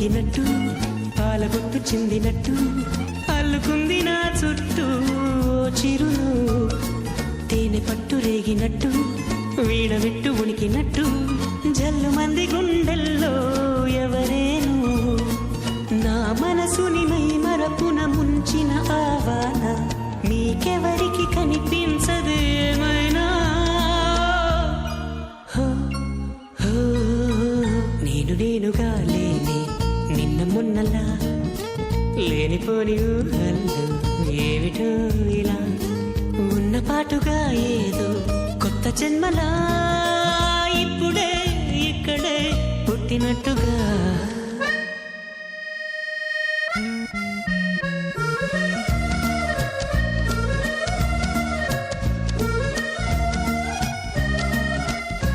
ఊగినట్టు పాలగొట్టు చిందినట్టు అల్లుకుంది నా చుట్టూ చిరును తేనె పట్టు రేగినట్టు వీడవిట్టు ఉనికినట్టు జల్లు మంది గుండెల్లో ఎవరేను నా మనసుని మై మరపున ముంచిన ఆవాన మీకెవరికి కనిపించదేమైనా నేనుగా లేని నిన్న మొన్నలా లేనిపోని ఊహల్లో ఏమిటో ఇలా ఉన్న పాటుగా ఏదో కొత్త జన్మలా